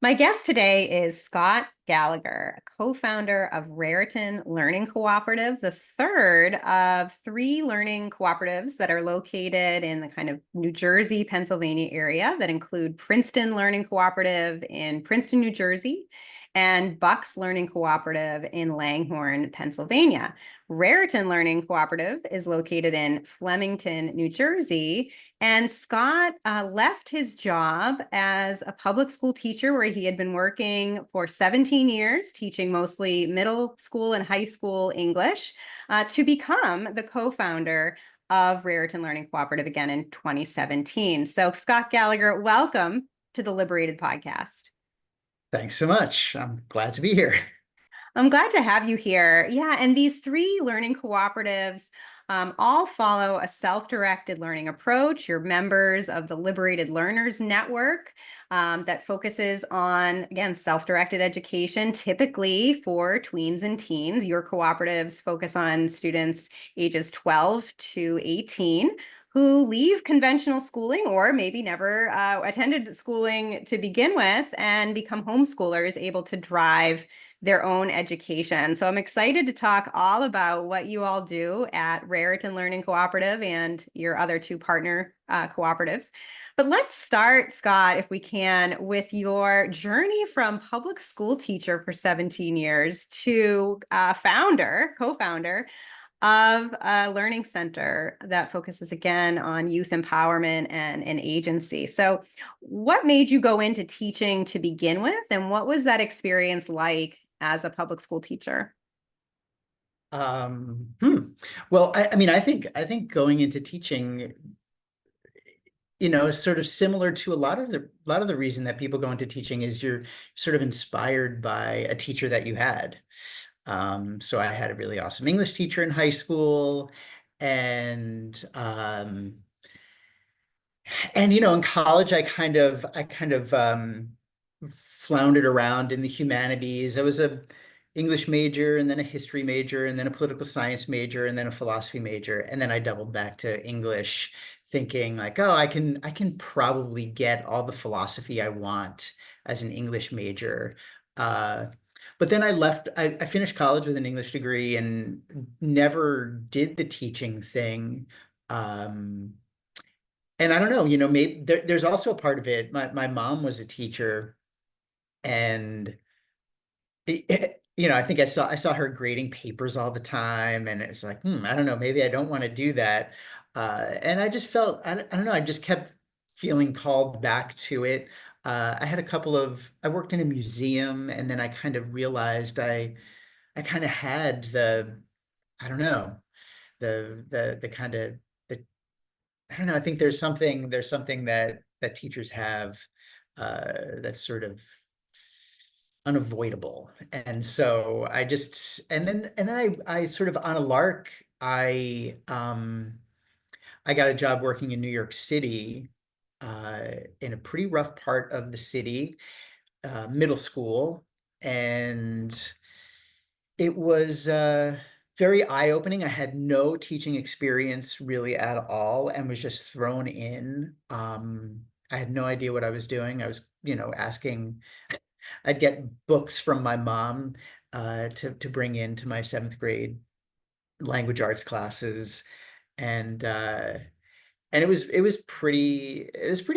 My guest today is Scott Gallagher, a co-founder of Raritan Learning Cooperative, the third of three learning cooperatives that are located in the kind of New Jersey, Pennsylvania area that include Princeton Learning Cooperative in Princeton, New Jersey, and Bucks Learning Cooperative in Langhorne, Pennsylvania. Raritan Learning Cooperative is located in Flemington, New Jersey, and Scott left his job as a public school teacher where he had been working for 17 years, teaching mostly middle school and high school English, to become the co-founder of Raritan Learning Cooperative again in 2017. So Scott Gallagher, welcome to the LiberatED podcast. Thanks so much. I'm glad to be here. I'm glad to have you here. Yeah, and these three learning cooperatives all follow a self-directed learning approach. You're members of the Liberated Learners Network that focuses on, again, self-directed education, typically for tweens and teens. Your cooperatives focus on students ages 12 to 18 who leave conventional schooling or maybe never attended schooling to begin with and become homeschoolers, able to drive their own education. So I'm excited to talk all about what you all do at Raritan Learning Cooperative and your other two partner cooperatives. But let's start, Scott, if we can, with your journey from public school teacher for 17 years to co-founder of a learning center that focuses again on youth empowerment and agency. So what made you go into teaching to begin with, and what was that experience like as a public school teacher? Um, hmm. Well, I mean, I think going into teaching, is sort of similar to a lot of the reason that people go into teaching is you're sort of inspired by a teacher that you had. So I had a really awesome English teacher in high school, and in college, I kind of floundered around in the humanities. I was a English major and then a history major and then a political science major and then a philosophy major. And then I doubled back to English thinking like, oh, I can probably get all the philosophy I want as an English major. Uh, but then I finished college with an English degree and never did the teaching thing. Um, and I don't know, maybe there's also a part of it. My mom was a teacher, and I think I saw her grading papers all the time, and it's like, I don't know, maybe I don't want to do that. And I just felt, I don't know, I just kept feeling called back to it. I worked in a museum, and then I kind of realized I kind of had I don't know, the kind of the I don't know. I think there's something that teachers have that's sort of unavoidable. And so I sort of on a lark, I got a job working in New York City, in a pretty rough part of the city, middle school, and it was very eye-opening. I had no teaching experience really at all and was just thrown in. I had no idea what I was doing. I was, asking, I'd get books from my mom to bring into my seventh grade language arts classes. And and it was pretty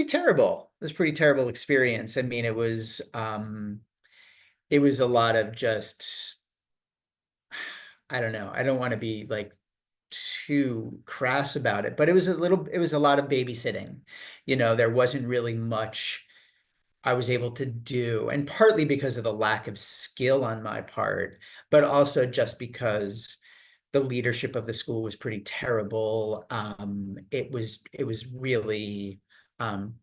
terrible. It was a pretty terrible experience. I mean, it was a lot of just, I don't know. I don't want to be like too crass about it, but it was a lot of babysitting. There wasn't really much I was able to do, and partly because of the lack of skill on my part, but also just because the leadership of the school was pretty terrible. It was really, um,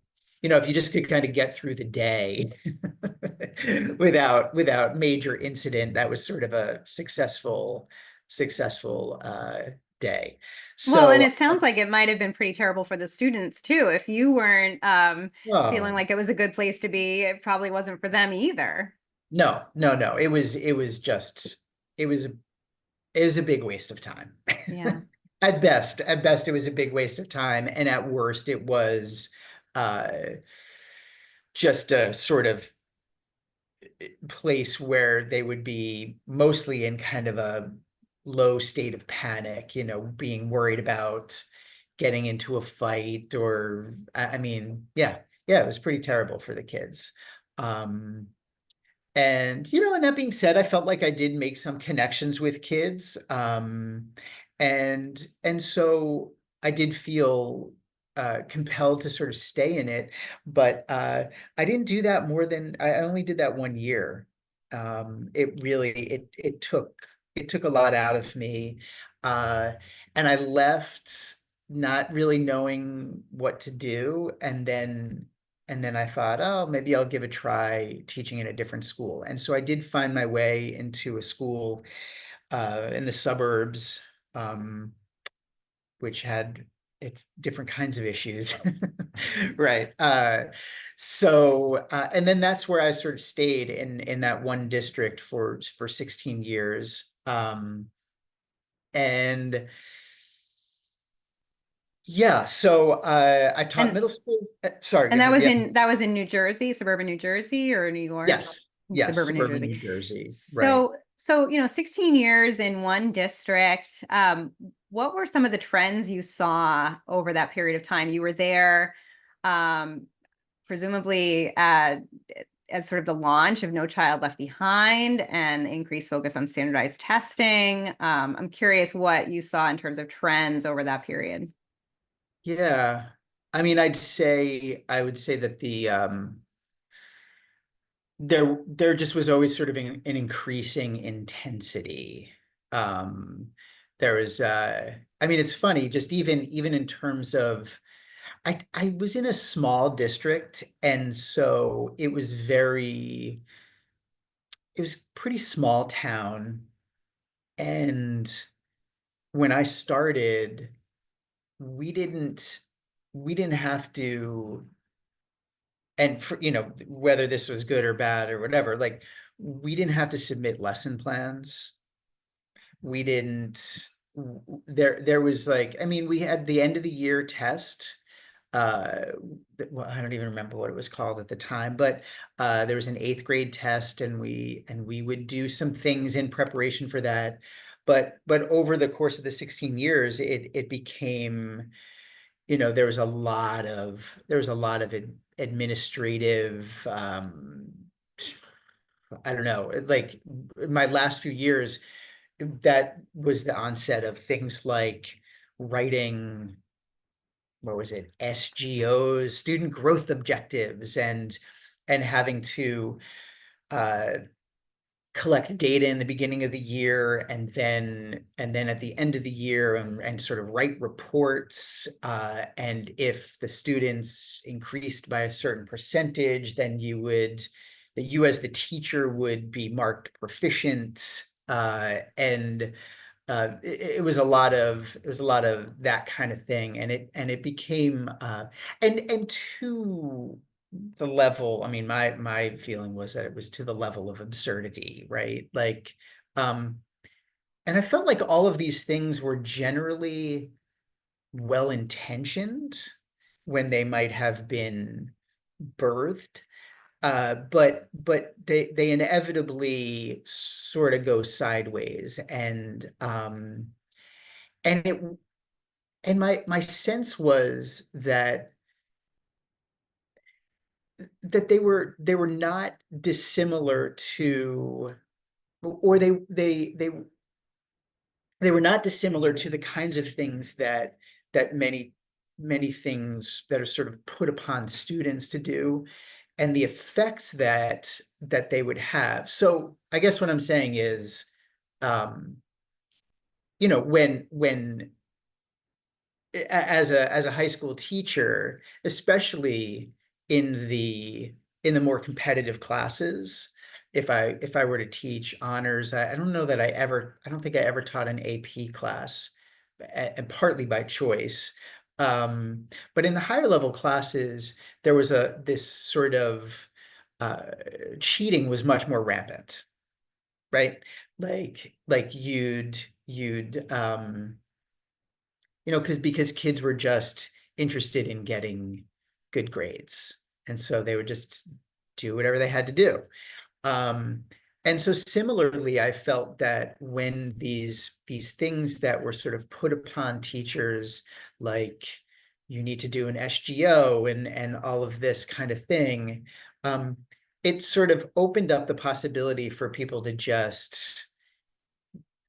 if you just could kind of get through the day without major incident, that was sort of a successful day. Well, and So, it sounds like it might have been pretty terrible for the students too. If you weren't feeling oh, like it was a good place to be, it probably wasn't for them either. no, no, no. It was a big waste of time. Yeah. At best, it was a big waste of time, and at worst, it was uh, just a sort of place where they would be mostly in kind of a low state of panic, being worried about getting into a fight or I mean, yeah, yeah, it was pretty terrible for the kids. Um, and that being said, I felt like I did make some connections with kids. And so I did feel compelled to sort of stay in it, but I didn't do that more than I only did that 1 year. It really it took a lot out of me. Uh, and I left not really knowing what to do. And then I thought, oh, maybe I'll give a try teaching in a different school. And so I did find my way into a school in the suburbs, um, which had its different kinds of issues. Right. And then that's where I sort of stayed in that one district for 16 years. And yeah, so I taught And middle school. Sorry, and go ahead. Yeah. that was in New Jersey, suburban New Jersey or New York? Yes. In Yes. suburban New Suburban Jersey. New Jersey. Right. So 16 years in one district. What were some of the trends you saw over that period of time? You were there, um, presumably as sort of the launch of No Child Left Behind and increased focus on standardized testing. I'm curious what you saw in terms of trends over that period. Yeah. I mean, I would say that there just was always sort of an increasing intensity. Um, there was I mean, it's funny, just even in terms of I was in a small district, and so it was pretty small town. And when I started, we didn't we didn't have to, and for, whether this was good or bad or whatever, like we didn't have to submit lesson plans. We didn't there was like, I mean, we had the end of the year test. uh well, I don't even remember what it was called at the time, but there was an eighth grade test, and we would do some things in preparation for that. But over the course of the 16 years, it became, there was a lot of administrative, I don't know, like my last few years, that was the onset of things like writing, what was it, SGOs, student growth objectives, and having to uh, collect data in the beginning of the year, and then at the end of the year, and sort of write reports. And if the students increased by a certain percentage, then you as the teacher would be marked proficient. And it was a lot of that kind of thing, and it became and to the level, I mean, my feeling was that it was to the level of absurdity, right? Like, um, and I felt like all of these things were generally well intentioned when they might have been birthed, but they inevitably sort of go sideways, and it and my sense was that they were not dissimilar to, or they were not dissimilar to the kinds of things that many things that are sort of put upon students to do, and the effects that they would have. So I guess what I'm saying is, um, when as a high school teacher, especially in the in the more competitive classes, if I were to teach honors, I don't think I ever taught an AP class, and partly by choice. But in the higher level classes, there was a this sort of uh, cheating was much more rampant, right? Like you'd because kids were just interested in getting good grades. And so they would just do whatever they had to do. Um, and so similarly, I felt that when these things that were sort of put upon teachers, like you need to do an SGO and all of this kind of thing, um, it sort of opened up the possibility for people to just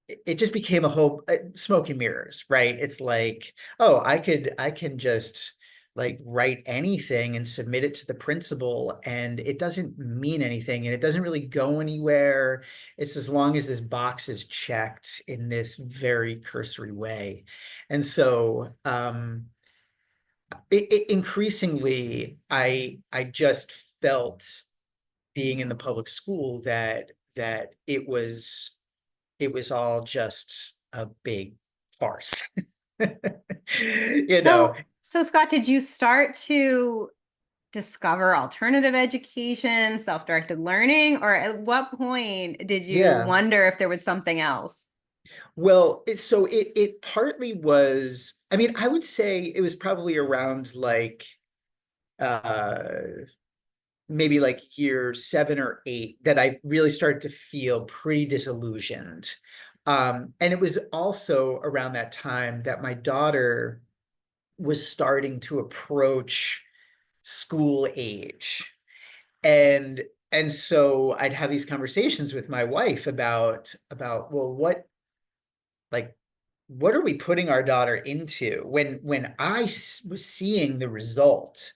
it just became a whole smoke and mirrors, right? It's like, oh, I can just like write anything and submit it to the principal, and it doesn't mean anything, and it doesn't really go anywhere. It's as long as this box is checked in this very cursory way. And so increasingly, I just felt being in the public school that it was all just a big farce. You know, So Scott, did you start to discover alternative education, self-directed learning, or at what point did you yeah. wonder if there was something else? Well, it partly was, I mean, I would say it was probably around like uh maybe like year 7 or 8 that I really started to feel pretty disillusioned. And it was also around that time that my daughter was starting to approach school age. And and so I'd have these conversations with my wife about well, like what are we putting our daughter into when was seeing the result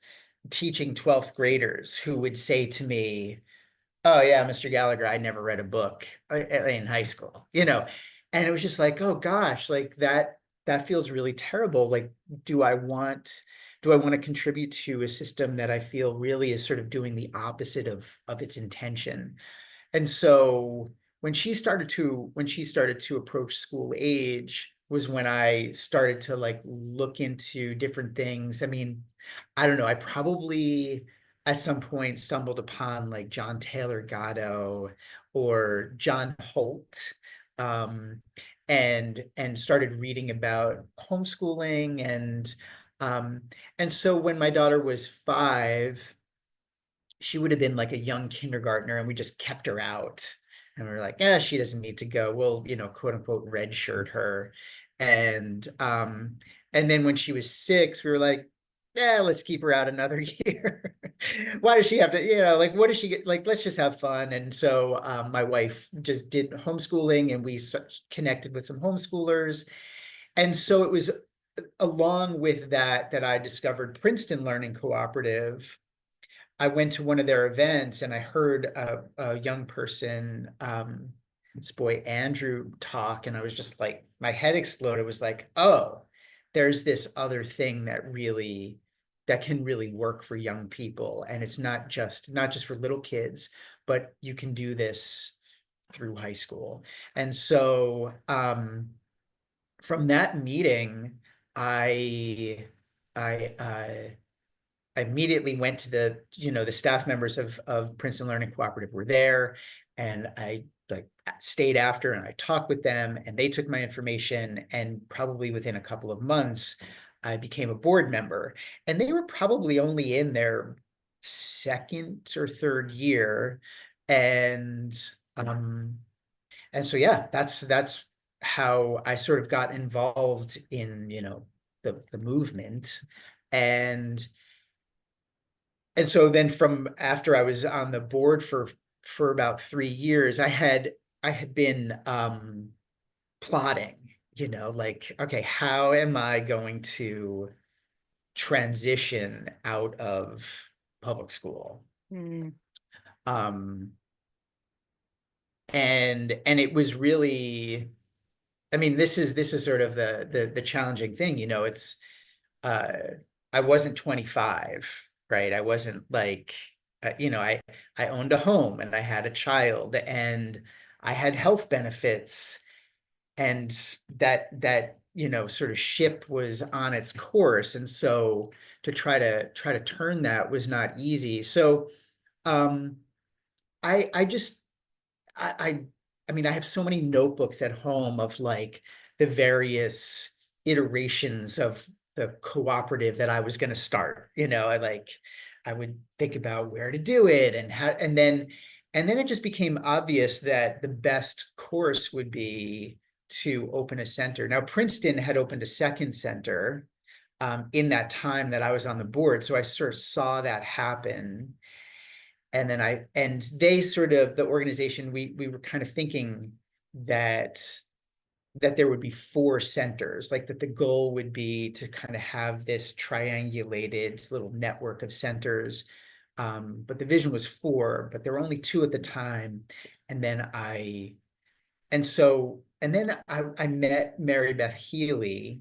teaching 12th graders who would say to me, oh yeah, Mr. Gallagher, I never read a book in high school, you know. And it was just like, oh gosh, like that feels really terrible. Like, do I want do I want to contribute to a system that I feel really is sort of doing the opposite of its intention? And so when she started to approach school age was when I started to like look into different things. I mean, I don't know, I probably at some point stumbled upon like John Taylor Gatto or John Holt, um, and started reading about homeschooling um, and so when my daughter was 5, she would have been like a young kindergartner, and we just kept her out. And we were like, yeah, she doesn't need to go. We'll, quote unquote, redshirt her. And and then when she was 6, we were like, yeah, let's keep her out another year. Why does she have to, like, what does she get? Like, let's just have fun. And so my wife just did homeschooling, and we connected with some homeschoolers. And so it was along with that I discovered Princeton Learning Cooperative. I went to one of their events, and I heard a young person, this boy Andrew, talk, and I was just like, my head exploded. It was like, oh, there's this other thing that can really work for young people, and it's not just for little kids, but you can do this through high school. And so from that meeting, I I I immediately went to the staff members of Princeton Learning Cooperative were there, and I like stayed after and I talked with them, and they took my information, and probably within a couple of months, I became a board member. And they were probably only in their second or third year. And um and so yeah, that's how I sort of got involved in, the movement. And and so then from after I was on the board for about 3 years, I had been plotting, like, okay, how am I going to transition out of public school? Hmm. Um, and it was really, I mean, this is sort of the challenging thing, it's uh I wasn't 25, right? I wasn't like I owned a home, and I had a child, and I had health benefits, and that sort of ship was on its course. And so to try to turn that was not easy. So um I just I I mean, I have so many notebooks at home of like the various iterations of the cooperative that I was going to start. I would think about where to do it, and how, and then And then it just became obvious that the best course would be to open a center. Now, Princeton had opened a second center in that time that I was on the board. So I sort of saw that happen. And then and they sort of, the organization, we were kind of thinking that there would be four centers, like that the goal would be to kind of have this triangulated little network of centers. But the vision was four, but there were only two at the time. And then I met Mary Beth Healy,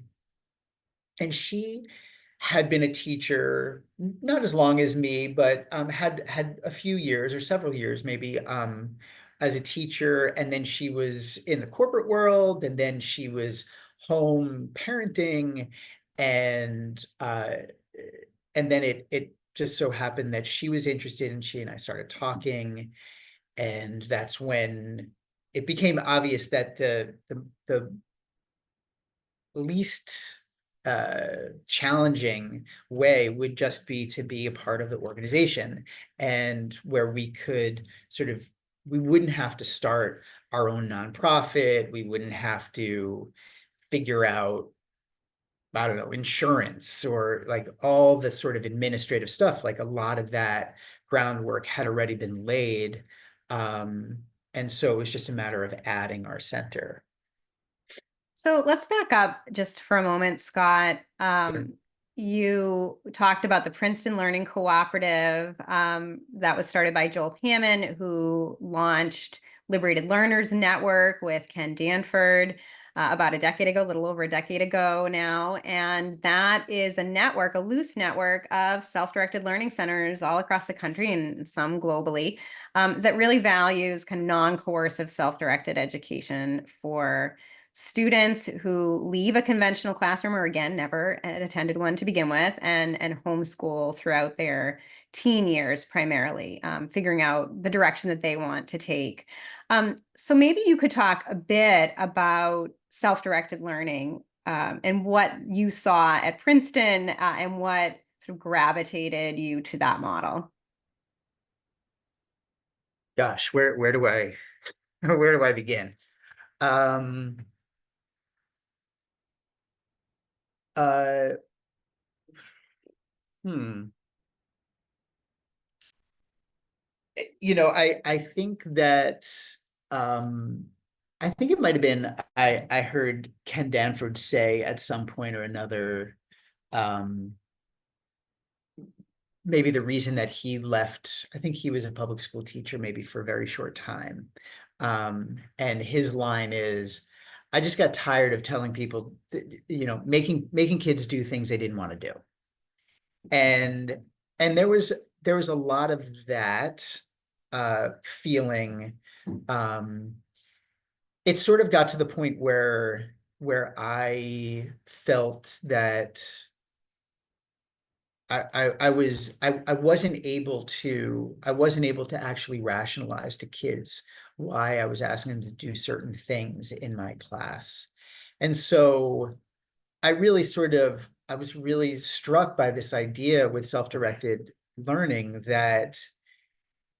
and she had been a teacher, not as long as me, but had a few years or several years maybe as a teacher. And then she was in the corporate world, and then she was home parenting, and then it just so happened that she was interested, and she and I started talking, and that's when it became obvious that the least challenging way would just be to be a part of the organization, and where we wouldn't have to start our own nonprofit. We wouldn't have to figure out, I don't know, insurance or like all the sort of administrative stuff. Like a lot of that groundwork had already been laid. And so it was just a matter of adding our center. So let's back up just for a moment, Scott. You talked about the Princeton Learning Cooperative that was started by Joel Hammond, who launched Liberated Learners Network with Ken Danford about a decade ago, a little over a decade ago now. And that is a network, a loose network of self-directed learning centers all across the country and some globally that really values kind of non-coercive self-directed education for students who leave a conventional classroom or again never attended one to begin with, and homeschool throughout their teen years primarily, figuring out the direction that they want to take. So maybe you could talk a bit about self-directed learning and what you saw at Princeton and what sort of gravitated you to that model. Gosh, where do I where do I begin? Um, uh, hmm. I think that um, I think it might have been I heard Ken Danford say at some point or another, um, maybe the reason that he left. I think he was a public school teacher maybe for a very short time. And his line is, I just got tired of telling people, making kids do things they didn't want to do. And there was a lot of that feeling. Um, it sort of got to the point where I felt that I wasn't able to actually rationalize to kids why I was asking them to do certain things in my class. And so I was really struck by this idea with self-directed learning that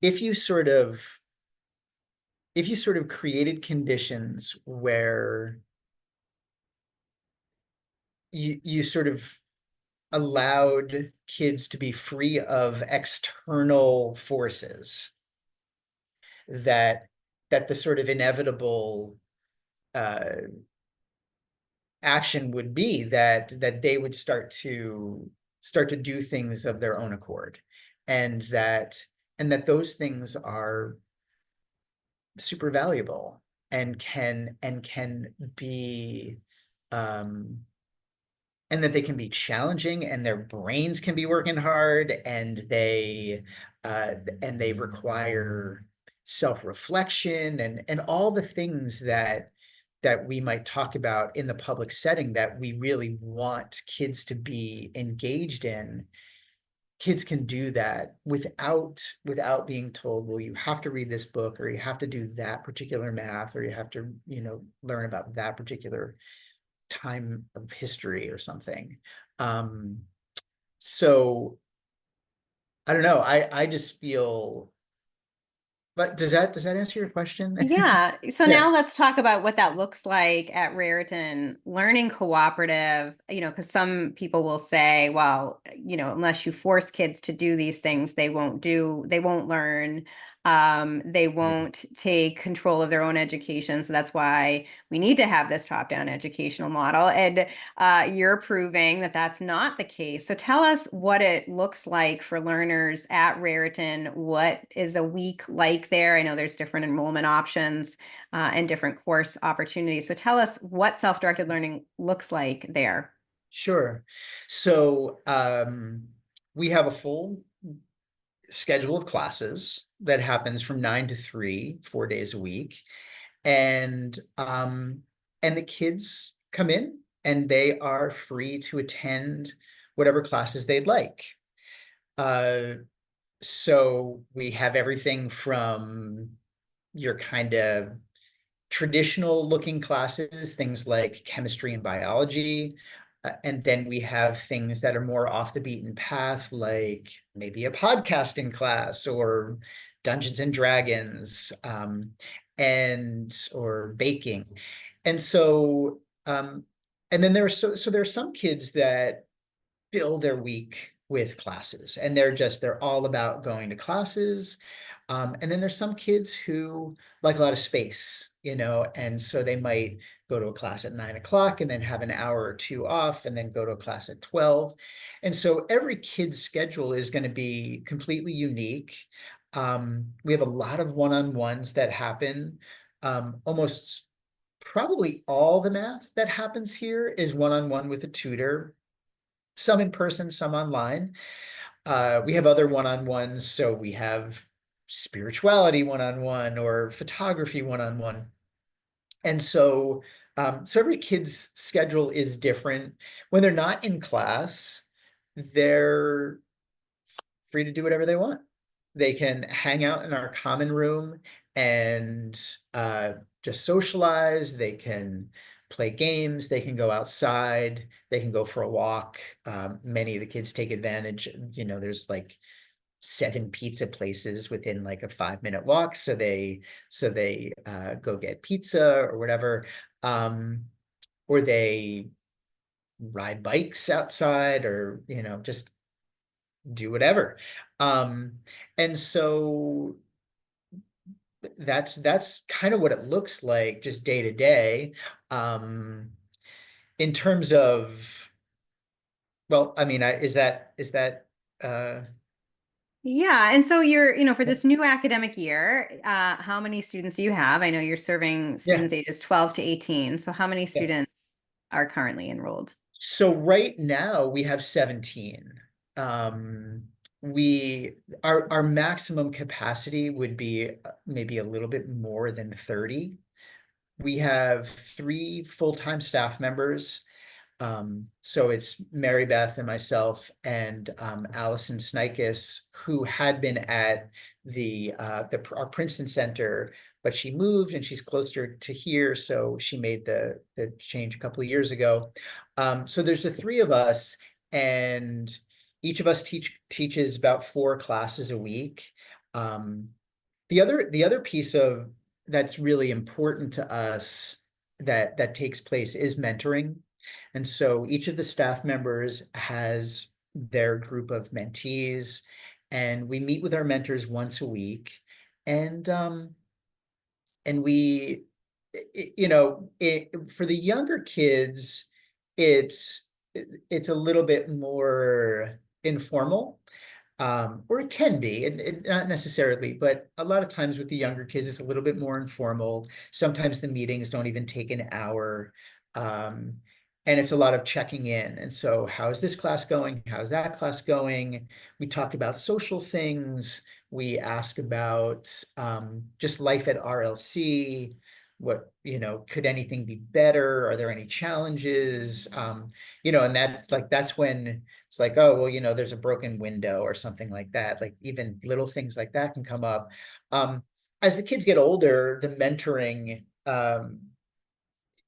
if you sort of created conditions where you sort of allowed kids to be free of external forces, that the sort of inevitable uh, action would be that they would start to do things of their own accord, and that those things are super valuable and can be and that they can be challenging, and their brains can be working hard, and they require self-reflection and all the things that we might talk about in the public setting that we really want kids to be engaged in. Kids can do that without being told, well, you have to read this book, or you have to do that particular math, or you have to, learn about that particular time of history or something. So I don't know. I just feel But does that answer your question? Yeah. So Yeah. now let's talk about what that looks like at Raritan Learning Cooperative, because some people will say, well, unless you force kids to do these things, they won't learn, they won't take control of their own education. So that's why we need to have this top-down educational model. And you're proving that that's not the case. So tell us what it looks like for learners at Raritan. What is a week like there? I know there's different enrollment options and different course opportunities. So tell us what self-directed learning looks like there. Sure. So we have a full schedule of classes that happens from 9 to 3, 4 days a week. And and the kids come in and they are free to attend whatever classes they'd like. Uh, so we have everything from your kind of traditional looking classes, things like chemistry and biology. And then we have things that are more off the beaten path, like maybe a podcasting class or Dungeons and Dragons, and or baking. And so, and then there are some kids that fill their week with classes and they're all about going to classes. And then there's some kids who like a lot of space, and so they might go to a class at 9 o'clock and then have an hour or two off and then go to a class at 12. And so every kid's schedule is going to be completely unique. We have a lot of one-on-ones that happen. Almost probably all the math that happens here is one-on-one with a tutor, some in person, some online. We have other one-on-ones, so we have spirituality one-on-one or photography one-on-one. And so, so every kid's schedule is different. When they're not in class, they're free to do whatever they want. They can hang out in our common room and just socialize. They can play games. They can go outside. They can go for a walk. Many of the kids take advantage. There's like 7 pizza places within like a 5-minute walk. So they go get pizza or whatever. Or they ride bikes outside or, just do whatever. Um, and so that's kind of what it looks like just day to day. Um, in terms of, well, I mean, is that uh Yeah. And so for this new academic year, how many students do you have? I know you're serving yeah, students ages 12 to 18. So how many yeah. students are currently enrolled? So right now we have 17. Um, we our maximum capacity would be maybe a little bit more than 30. We have 3 full-time staff members. So it's Mary Beth and myself and Allison Snikes, who had been at our Princeton Center, but she moved and she's closer to here, so she made the change a couple of years ago. So there's the 3 of us, and each of us teaches about 4 classes a week. Um, the other piece of that's really important to us that takes place is mentoring. And so each of the staff members has their group of mentees, and we meet with our mentors once a week. And we, for the younger kids, it's it's a little bit more informal, or it can be, and not necessarily, but a lot of times with the younger kids, it's a little bit more informal. Sometimes the meetings don't even take an hour. Um, and it's a lot of checking in. And so, how's this class going? How's that class going? We talk about social things. We ask about just life at RLC. Could anything be better? Are there any challenges? And that's when it's like, oh, well, there's a broken window or something like that. Like even little things like that can come up. As the kids get older, the mentoring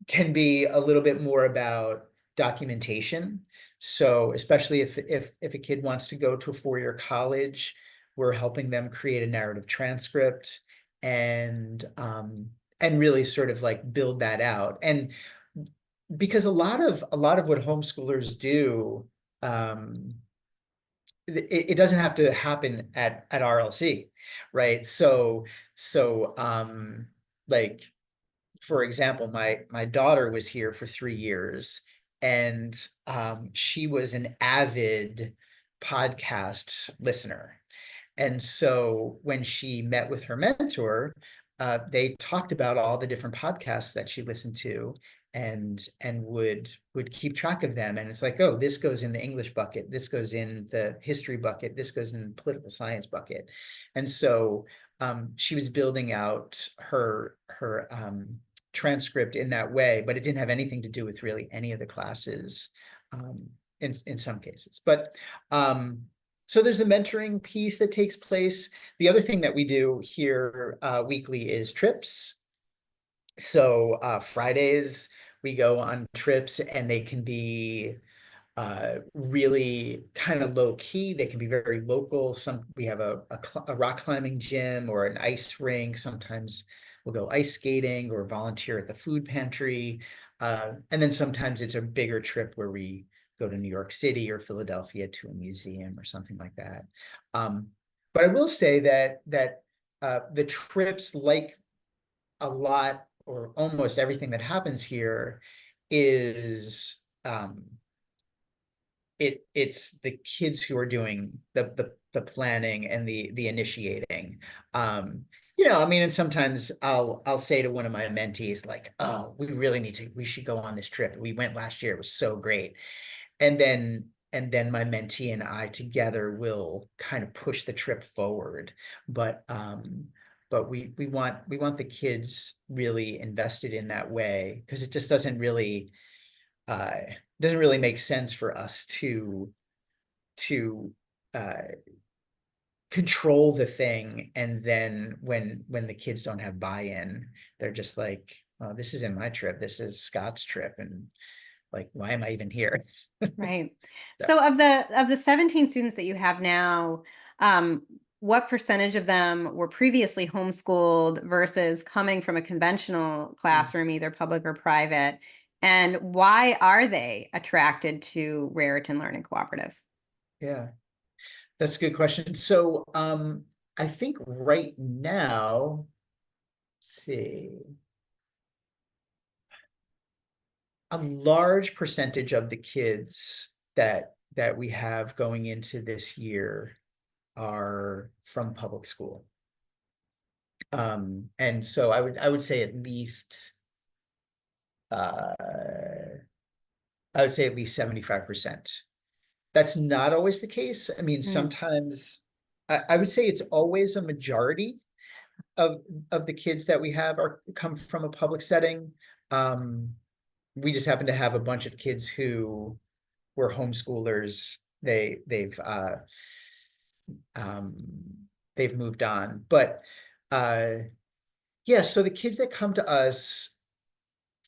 can be a little bit more about documentation. So especially if a kid wants to go to a 4-year college, we're helping them create a narrative transcript. and really sort of like build that out. And because a lot of what homeschoolers do, um, it doesn't have to happen at RLC, right? So like for example, my daughter was here for 3 years, and she was an avid podcast listener. And so when she met with her mentor, they talked about all the different podcasts that she listened to, and would keep track of them. And it's like, oh, this goes in the English bucket, this goes in the history bucket, this goes in the political science bucket. And so she was building out her transcript in that way, but it didn't have anything to do with really any of the classes in some cases. But so there's the mentoring piece that takes place. The other thing that we do here weekly is trips. So Fridays we go on trips, and they can be really kind of low key. They can be very local. We have a rock climbing gym or an ice rink. Sometimes we'll go ice skating or volunteer at the food pantry. And then sometimes it's a bigger trip where we go to New York City or Philadelphia to a museum or something like that. Um, but I will say that the trips, like a lot or almost everything that happens here, is it's the kids who are doing the planning and the initiating. I mean, and sometimes I'll say to one of my mentees, like, oh, we should go on this trip. We went last year, it was so great. And then my mentee and I together will kind of push the trip forward. But we want the kids really invested in that way, because it just uh doesn't really make sense for us to uh control the thing, and then when the kids don't have buy-in, they're just like, oh, this isn't my trip, this is Scott's trip, and like, why am I even here? Right. So, So of the 17 students that you have now, what percentage of them were previously homeschooled versus coming from a conventional classroom, either public or private? And why are they attracted to Raritan Learning Cooperative? yeah, that's a good question. So I think right now, let's see, a large percentage of the kids that we have going into this year are from public school. And so I would say at least uh I would say at least 75%. That's not always the case. I mean, Mm, sometimes I would say it's always a majority of the kids that we have are come from a public setting. Um, we just happen to have a bunch of kids who were homeschoolers. Um, they've moved on. But uh yeah, so the kids that come to us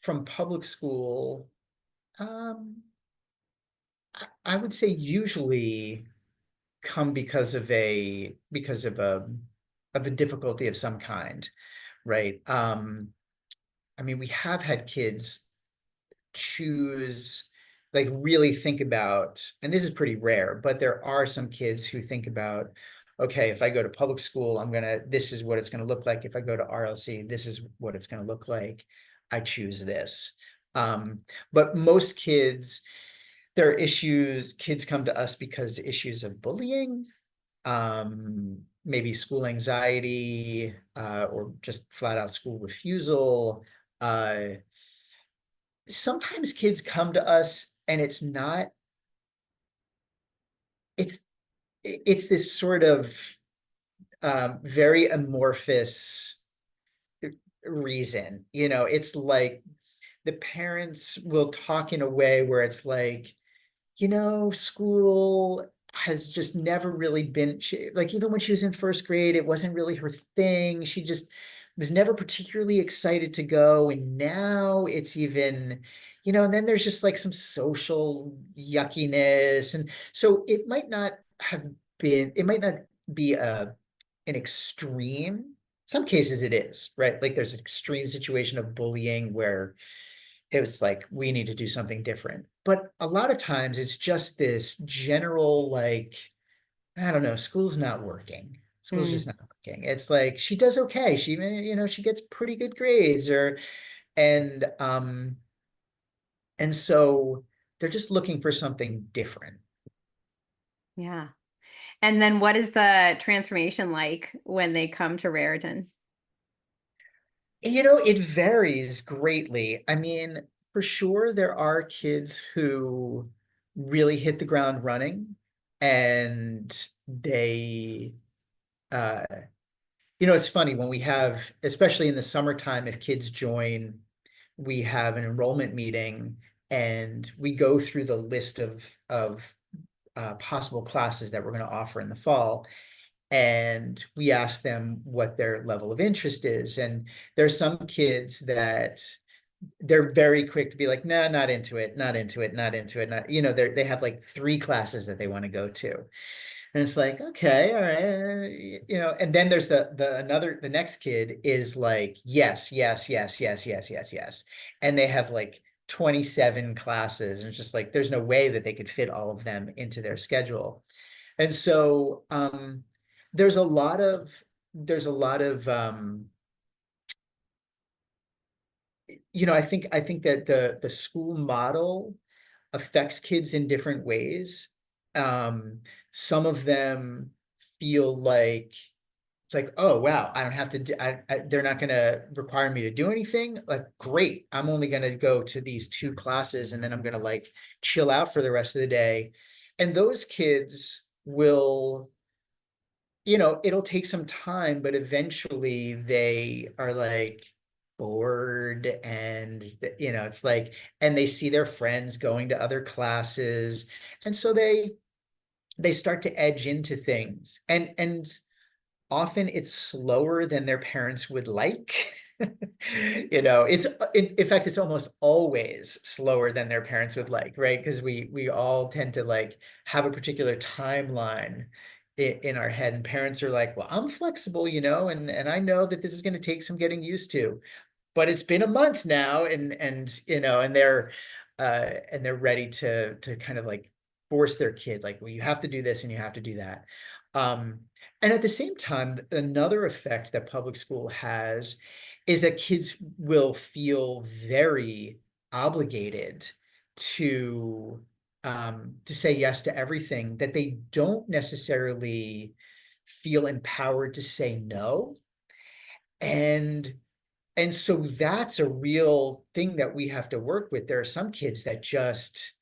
from public school, um, I would say usually come because of a difficulty of some kind, right? I mean, we have had kids choose, like, really think about, and this is pretty rare, but there are some kids who think about, okay, if I go to public school, this is what it's gonna look like. If I go to RLC, this is what it's gonna look like. I choose this. Um, but most kids, there are issues, kids come to us because issues of bullying, maybe school anxiety, or just flat out school refusal. Uh, Sometimes kids come to us and it's it's this sort of very amorphous reason. It's like the parents will talk in a way where it's like, school has just never really been, like, even when she was in first grade, it wasn't really her thing. She just was never particularly excited to go. And now it's even, and then there's just like some social yuckiness. And so it might not be an extreme, some cases it is, right? Like there's an extreme situation of bullying where it was like, we need to do something different. But a lot of times it's just this general, like, I don't know, school's not working. School's just Mm, not working. It's like she does okay. She gets pretty good grades or and um and so they're just looking for something different. yeah. And then what is the transformation like when they come to Raritan? It varies greatly. I mean, for sure, there are kids who really hit the ground running and uh, it's funny when we have, especially in the summertime, if kids join, we have an enrollment meeting and we go through the list of possible classes that we're going to offer in the fall. And we ask them what their level of interest is. And there's some kids that they're very quick to be like, no, not into it, not into it, not into it. Not, they have like three classes that they want to go to. And it's like, okay, all right, and then there's the next kid is like, yes, yes, yes, yes, yes, yes, yes. And they have like 27 classes. And it's just like, there's no way that they could fit all of them into their schedule. And so there's a lot of I think that the school model affects kids in different ways. Some of them feel like it's like, oh wow, I don't have to do, they're not going to require me to do anything. Like, great, I'm only going to go to these two classes and then I'm going to like chill out for the rest of the day. And those kids will it'll take some time, but eventually they are like bored and it's like, and they see their friends going to other classes. And so they start to edge into things. And often it's slower than their parents would like. It's in fact, it's almost always slower than their parents would like, right? Because we all tend to like have a particular timeline in our head, and parents are like, well, I'm flexible, and I know that this is going to take some getting used to, but it's been a month now, and they're ready to kind of like force their kid, like, well, you have to do this and you have to do that. um and at the same time, another effect that public school has is that kids will feel very obligated to to say yes to everything, that they don't necessarily feel empowered to say no. And and so that's a real thing that we have to work with. There are some kids that just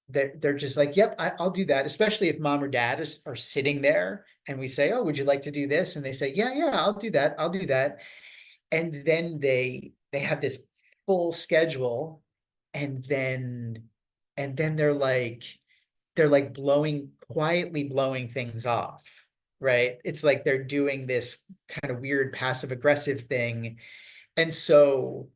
they're just like, yep, I'll do that, especially if mom or dad are sitting there and we say, oh, would you like to do this? And they say, yeah, yeah, I'll do that. I'll do that. And then they have this full schedule, and then they're like quietly blowing things off, right? It's like they're doing this kind of weird passive aggressive thing. And so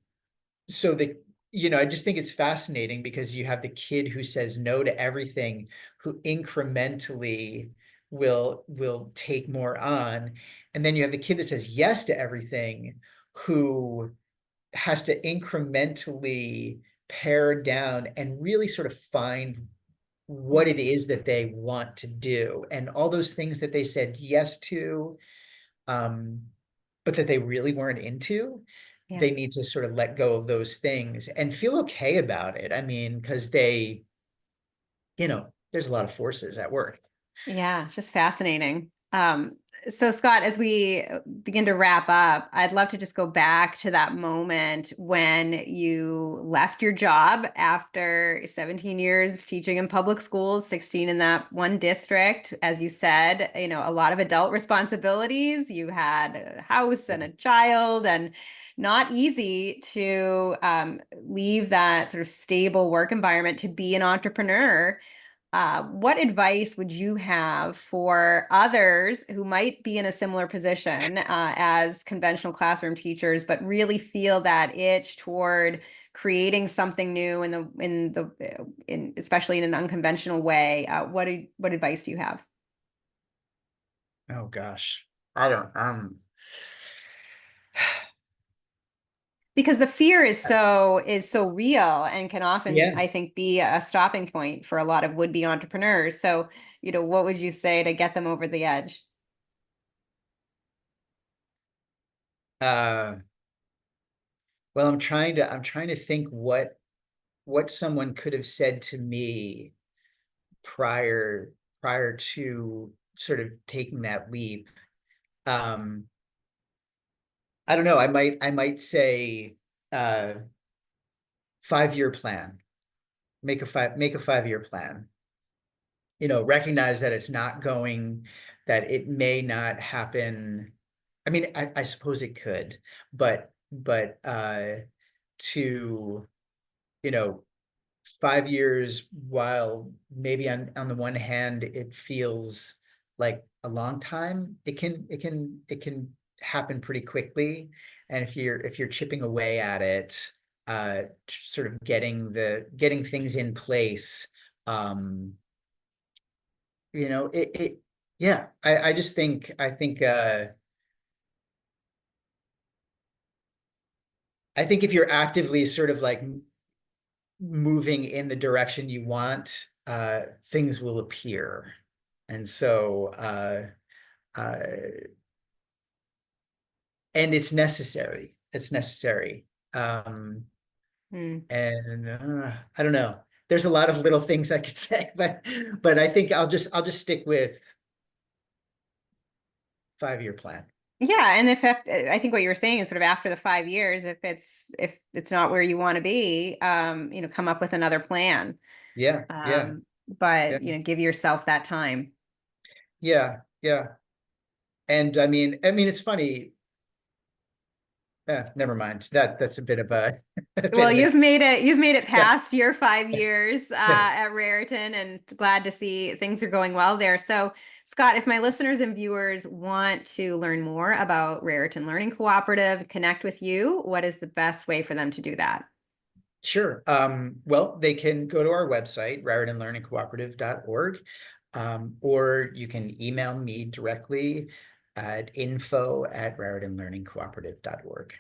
I just think it's fascinating because you have the kid who says no to everything, who incrementally will take more on. And then you have the kid that says yes to everything, who has to incrementally pare down and really sort of find what it is that they want to do. And all those things that they said yes to, um, but that they really weren't into, Yeah. they need to sort of let go of those things and feel okay about it. I mean, because there's a lot of forces at work. Yeah, it's just fascinating. So Scott, as we begin to wrap up, I'd love to just go back to that moment when you left your job after 17 years teaching in public schools, 16 in that one district. As you said, a lot of adult responsibilities. You had a house and a child, and not easy to leave that sort of stable work environment to be an entrepreneur. What advice would you have for others who might be in a similar position as conventional classroom teachers, but really feel that itch toward creating something new in especially in an unconventional way? What advice do you have? Oh gosh. I don't. because the fear is so real and can often, Yeah. I think, be a stopping point for a lot of would-be entrepreneurs. So, what would you say to get them over the edge? Uh, well, I'm trying to think what someone could have said to me prior prior to sort of taking that leap. Um, I don't know. I might say 5-year plan. Make a 5-year plan. Recognize that it's not going, that it may not happen. I mean, I suppose it could, but to, you know, 5 years, while maybe on the one hand it feels like a long time, it can happen pretty quickly. And if you're chipping away at it, sort of getting things in place, um, it yeah, I just think I think if you're actively sort of like moving in the direction you want, things will appear. And so, uh, and it's necessary. It's necessary. Um, Hmm. and I don't know. There's a lot of little things I could say, but I think I'll just stick with 5-year plan. Yeah, and if I think what you were saying is sort of after the 5 years, if it's not where you want to be, come up with another plan. Yeah, yeah, yeah, But give yourself that time. yeah, yeah. And I mean, it's funny. Never mind. That's a bit of a a bit Well, of a you've made it yeah. past your 5 years at Raritan, and glad to see things are going well there. So, Scott, if my listeners and viewers want to learn more about Raritan Learning Cooperative, connect with you, what is the best way for them to do that? Sure. Well, they can go to our website, raritanlearningcooperative.org, or you can email me directly at info@raritanlearningcooperative.org.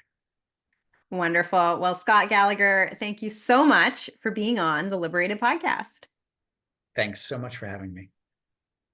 Wonderful. Well, Scott Gallagher, thank you so much for being on the Liberated podcast. Thanks so much for having me.